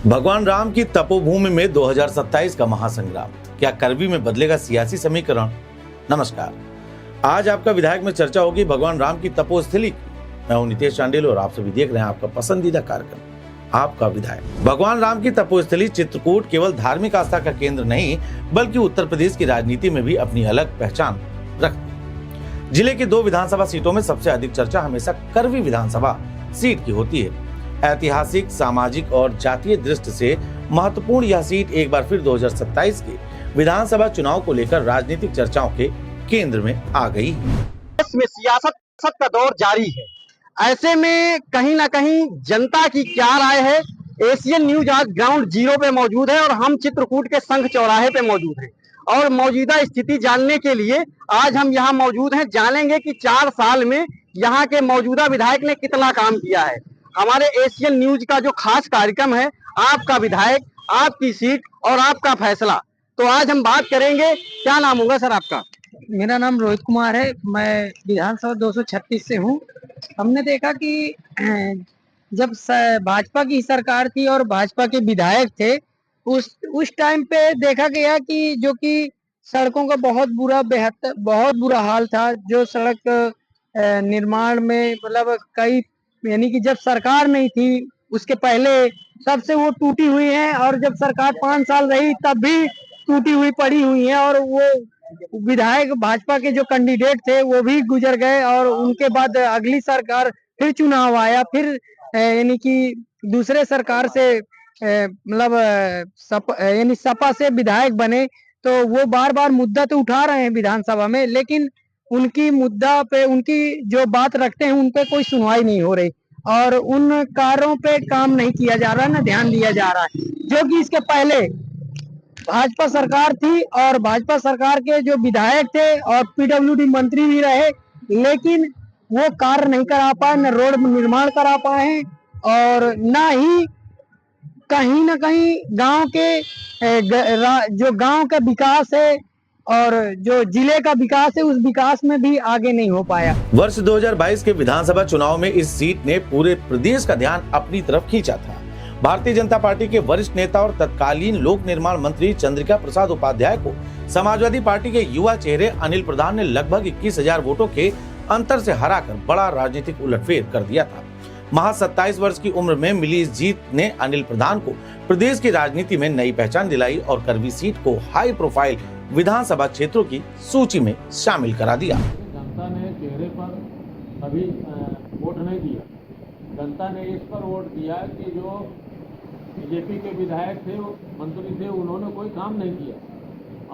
भगवान राम की तपोभूमि में 2027 का महासंग्राम, क्या करवी में बदलेगा सियासी समीकरण? नमस्कार, आज आपका विधायक में चर्चा होगी भगवान राम की तपोस्थली की। मैं हूं नितेश चांडिल और आप सभी देख रहे हैं आपका पसंदीदा कार्यक्रम आपका विधायक। भगवान राम की तपोस्थली चित्रकूट केवल धार्मिक आस्था का केंद्र नहीं बल्कि उत्तर प्रदेश की राजनीति में भी अपनी अलग पहचान रखती है। जिले की 2 विधानसभा सीटों में सबसे अधिक चर्चा हमेशा करवी विधानसभा सीट की होती है। ऐतिहासिक, सामाजिक और जातीय दृष्टि से महत्वपूर्ण यह सीट एक बार फिर 2027 के विधानसभा चुनाव को लेकर राजनीतिक चर्चाओं के केंद्र में आ गई है। इसमें सियासत का दौर जारी है। ऐसे में कहीं ना कहीं जनता की क्या राय है। एशियन न्यूज आज ग्राउंड जीरो पे मौजूद है और हम चित्रकूट के संघ चौराहे पे मौजूद हैं और मौजूदा स्थिति जानने के लिए आज हम यहाँ मौजूद हैं। जानेंगे कि 4 साल में यहाँ के मौजूदा विधायक ने कितना काम किया है। हमारे एशियन न्यूज का जो खास कार्यक्रम है, आपका विधायक, आपकी सीट और आपका फैसला। तो आज हम बात करेंगे। क्या नाम होगा सर आपका? मेरा नाम रोहित कुमार है। मैं विधानसभा 236 से हूँ। हमने देखा कि जब भाजपा की सरकार थी और भाजपा के विधायक थे, उस टाइम पे देखा गया कि जो कि सड़कों का बहुत बुरा हाल था। जो सड़क निर्माण में मतलब कई यानी कि जब सरकार नहीं थी उसके पहले तब से वो टूटी हुई है और जब सरकार 5 साल रही तब भी टूटी हुई पड़ी हुई है। और वो विधायक भाजपा के जो कैंडिडेट थे वो भी गुजर गए और उनके बाद अगली सरकार फिर चुनाव आया, फिर यानी कि दूसरे सरकार से मतलब यानी सपा से विधायक बने। तो वो बार बार मुद्दा तो उठा रहे हैं विधानसभा में, लेकिन उनकी मुद्दा पे, उनकी जो बात रखते हैं उन पे कोई सुनवाई नहीं हो रही और उन कार्यों पे काम नहीं किया जा रहा है, ना ध्यान दिया जा रहा है। जो कि इसके पहले भाजपा सरकार थी और भाजपा सरकार के जो विधायक थे और पीडब्ल्यूडी मंत्री भी रहे, लेकिन वो कार्य नहीं करा पाए, न रोड निर्माण करा पाए और ना ही कहीं ना कहीं गांव के जो गांव का विकास है और जो जिले का विकास है उस विकास में भी आगे नहीं हो पाया। वर्ष 2022 के विधानसभा चुनाव में इस सीट ने पूरे प्रदेश का ध्यान अपनी तरफ खींचा था। भारतीय जनता पार्टी के वरिष्ठ नेता और तत्कालीन लोक निर्माण मंत्री चंद्रिका प्रसाद उपाध्याय को समाजवादी पार्टी के युवा चेहरे अनिल प्रधान ने लगभग 21,000 वोटों के अंतर से हराकर बड़ा राजनीतिक उलटफेर कर दिया था। महज 27 वर्ष की उम्र में मिली इस जीत ने अनिल प्रधान को प्रदेश की राजनीति में नई पहचान दिलाई और करवी सीट को हाई प्रोफाइल विधानसभा क्षेत्रों की सूची में शामिल करा दिया। जनता ने चेहरे पर अभी वोट नहीं दिया। जनता ने इस पर वोट दिया कि जो बीजेपी के विधायक थे, मंत्री थे, उन्होंने कोई काम नहीं किया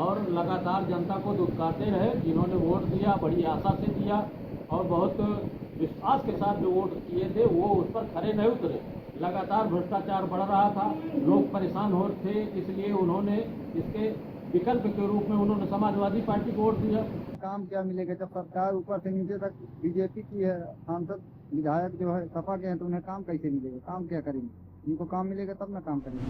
और लगातार जनता को दुत्कारते रहे। जिन्होंने वोट दिया बड़ी आशा से दिया और बहुत विश्वास के साथ जो वोट किए थे वो उस पर खरे नहीं उतरे। लगातार भ्रष्टाचार बढ़ रहा था, लोग परेशान हो रहे थे, इसलिए उन्होंने इसके विकल्प के रूप में उन्होंने समाजवादी पार्टी को वोट दिया। काम क्या मिलेगा जब सरकार ऊपर से नीचे तक बीजेपी की है, सांसद विधायक जो है सपा के हैं, तो उन्हें काम कैसे मिलेगा? काम क्या करेंगे? उनको काम मिलेगा तब ना काम करेंगे।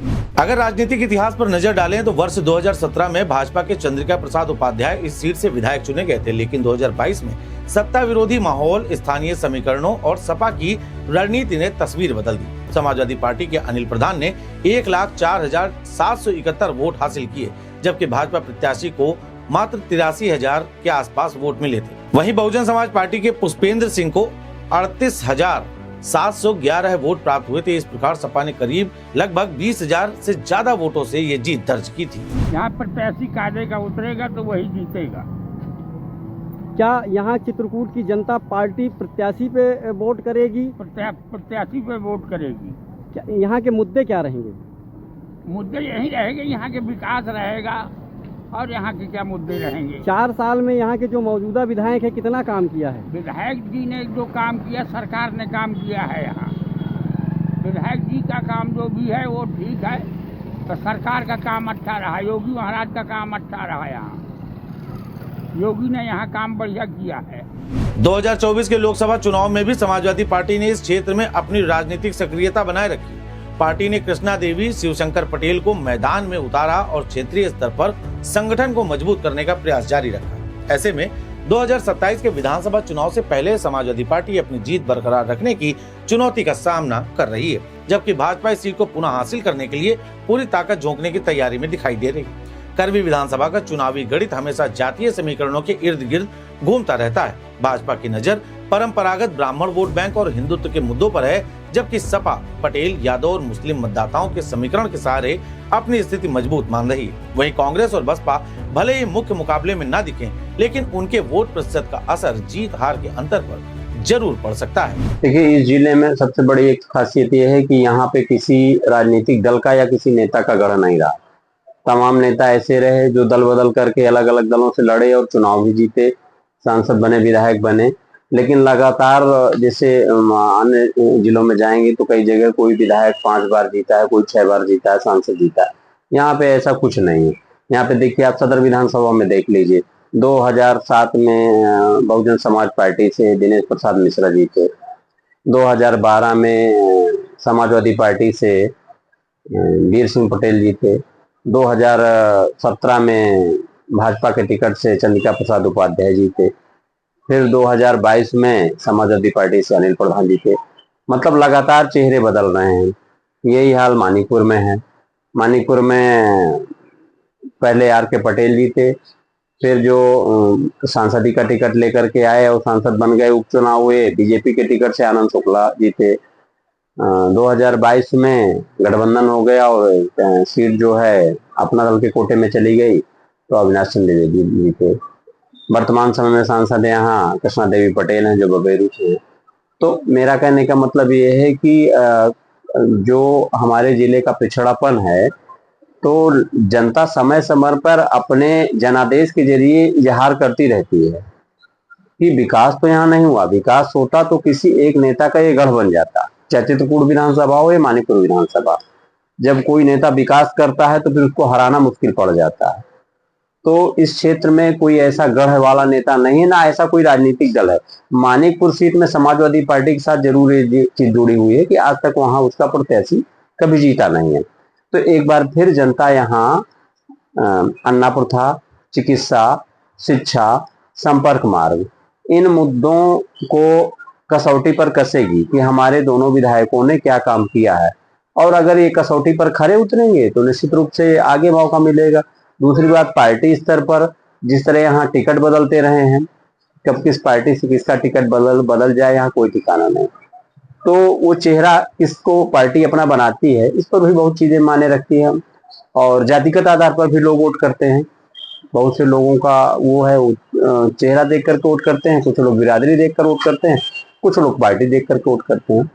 अगर राजनीतिक इतिहास पर नजर डालें तो वर्ष 2017 में भाजपा के चंद्रिका प्रसाद उपाध्याय इस सीट से विधायक चुने गए थे, लेकिन 2022 में सत्ता विरोधी माहौल, स्थानीय समीकरणों और सपा की रणनीति ने तस्वीर बदल दी। समाजवादी पार्टी के अनिल प्रधान ने 1,04,771 वोट हासिल किए, जबकि भाजपा प्रत्याशी को मात्र 83,000 के आसपास वोट मिले थे। वहीं बहुजन समाज पार्टी के पुष्पेंद्र सिंह को 38,711 वोट प्राप्त हुए थे। इस प्रकार सपा ने करीब लगभग 20,000 से ज्यादा वोटों से ये जीत दर्ज की थी। यहाँ प्रत्याशी कायदे का उतरेगा तो वही जीतेगा। क्या यहाँ चित्रकूट की जनता पार्टी प्रत्याशी पे वोट करेगी? प्रत्याशी पे वोट करेगी। क्या यहाँ के मुद्दे क्या रहेंगे? मुद्दे यही रहेंगे, यहाँ के विकास रहेगा और यहाँ के क्या मुद्दे रहेंगे। 4 साल में यहाँ के जो मौजूदा विधायक है कितना काम किया है? विधायक जी ने जो काम किया, सरकार ने काम किया है। यहाँ विधायक जी का काम जो भी है वो ठीक है, तो सरकार का काम अच्छा रहा, योगी महाराज का काम अच्छा रहा। यहाँ योगी ने यहाँ काम बढ़िया किया है। 2024 के लोकसभा चुनाव में भी समाजवादी पार्टी ने इस क्षेत्र में अपनी राजनीतिक सक्रियता बनाए रखी। पार्टी ने कृष्णा देवी, शिवशंकर पटेल को मैदान में उतारा और क्षेत्रीय स्तर पर संगठन को मजबूत करने का प्रयास जारी रखा। ऐसे में 2027 के विधानसभा चुनाव से पहले समाजवादी पार्टी अपनी जीत बरकरार रखने की चुनौती का सामना कर रही है, जबकि भाजपा इस सीट को पुनः हासिल करने के लिए पूरी ताकत झोंकने की तैयारी में दिखाई दे रही है। करवी विधानसभा का चुनावी गणित हमेशा जातीय समीकरणों के इर्द गिर्द घूमता रहता है। भाजपा की नजर परंपरागत ब्राह्मण वोट बैंक और हिंदुत्व के मुद्दों पर है, जबकि सपा पटेल, यादव और मुस्लिम मतदाताओं के समीकरण के सहारे अपनी स्थिति मजबूत मान रही है। वहीं कांग्रेस और बसपा भले ही मुख्य मुकाबले में न दिखें, लेकिन उनके वोट प्रतिशत का असर जीत हार के अंतर पर जरूर पड़ सकता है। देखिए, इस जिले में सबसे बड़ी एक खासियत यह है कि यहाँ पे किसी राजनीतिक दल का या किसी नेता का गढ़ नहीं रहा। तमाम नेता ऐसे रहे जो दल बदल करके अलग अलग दलों से लड़े और चुनाव भी जीते, सांसद बने, विधायक बने, लेकिन लगातार जैसे अन्य जिलों में जाएंगे तो कई जगह कोई विधायक 5 बार जीता है, कोई 6 बार जीता है, सांसद जीता है। यहाँ पे ऐसा कुछ नहीं है। यहाँ पे देखिए, आप सदर विधानसभा में देख लीजिए, 2007 में बहुजन समाज पार्टी से दिनेश प्रसाद मिश्रा जीते, 2012 में समाजवादी पार्टी से वीर सिंह पटेल जीते, 2017 में भाजपा के टिकट से चंद्रिका प्रसाद उपाध्याय जीते, फिर 2022 में समाजवादी पार्टी से अनिल प्रधान जीते। मतलब लगातार चेहरे बदल रहे हैं। यही हाल मानिकपुर में है। मानिकपुर में पहले आर के पटेल जीते, फिर जो सांसदी का टिकट लेकर के आए और सांसद बन गए, उपचुनाव हुए, बीजेपी के टिकट से आनंद शुक्ला जीते। 2022 में गठबंधन हो गया और सीट जो है अपना दल के कोटे में चली गई, तो अविनाश चंद्र द्विवेदी जीते। वर्तमान समय में सांसद यहाँ कृष्णा देवी पटेल हैं जो बबेरू से हैं। तो मेरा कहने का मतलब ये है कि जो हमारे जिले का पिछड़ापन है, तो जनता समय समय पर अपने जनादेश के जरिए इजहार करती रहती है कि विकास तो यहाँ नहीं हुआ। विकास होता तो किसी एक नेता का ये गढ़ बन जाता, चाहे चित्रकूट विधानसभा हो या मानिकपुर विधानसभा। जब कोई नेता विकास करता है तो फिर उसको हराना मुश्किल पड़ जाता है। तो इस क्षेत्र में कोई ऐसा गढ़ वाला नेता नहीं है, ना ऐसा कोई राजनीतिक दल है। मानिकपुर सीट में समाजवादी पार्टी के साथ जरूर ये चीज जुड़ी हुई है कि आज तक वहां उसका प्रत्याशी कभी जीता नहीं है। तो एक बार फिर जनता यहाँ अन्ना प्रथा, चिकित्सा, शिक्षा, संपर्क मार्ग, इन मुद्दों को कसौटी पर कसेगी कि हमारे दोनों विधायकों ने क्या काम किया है। और अगर ये कसौटी पर खरे उतरेंगे तो निश्चित रूप से आगे मौका मिलेगा। दूसरी बात, पार्टी स्तर पर जिस तरह यहाँ टिकट बदलते रहे हैं, कब किस पार्टी से किसका टिकट बदल जाए यहाँ कोई ठिकाना नहीं। तो वो चेहरा किसको पार्टी अपना बनाती है, इस पर भी बहुत चीजें मायने रखती है। और जातिगत आधार पर भी लोग वोट करते हैं। बहुत से लोगों का वो है, चेहरा देख करके वोट करते हैं, कुछ लोग बिरादरी देख कर वोट करते हैं, कुछ लोग पार्टी देख करके वोट करते हैं।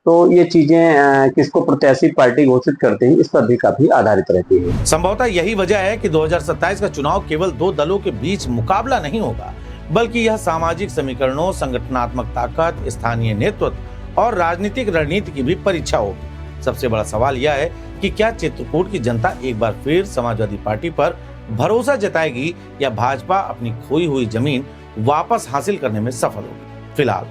तो ये चीजें किसको प्रत्याशी पार्टी घोषित करते हैं, इस पर भी काफी आधारित रहती है। संभवतः यही वजह है कि 2027 का चुनाव केवल 2 दलों के बीच मुकाबला नहीं होगा, बल्कि यह सामाजिक समीकरणों, संगठनात्मक ताकत, स्थानीय नेतृत्व और राजनीतिक रणनीति की भी परीक्षा होगी। सबसे बड़ा सवाल यह है कि क्या चित्रकूट की जनता एक बार फिर समाजवादी पार्टी पर भरोसा जताएगी या भाजपा अपनी खोई हुई जमीन वापस हासिल करने में सफल होगी। फिलहाल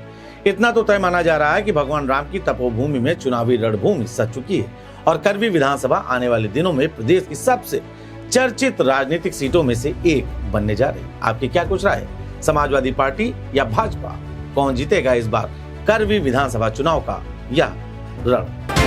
इतना तो तय माना जा रहा है कि भगवान राम की तपोभूमि में चुनावी रणभूमि सज चुकी है और करवी विधानसभा आने वाले दिनों में प्रदेश की सबसे चर्चित राजनीतिक सीटों में से एक बनने जा रही। आपकी क्या कुछ राय है? समाजवादी पार्टी या भाजपा? कौन जीतेगा इस बार करवी विधानसभा चुनाव का यह रण?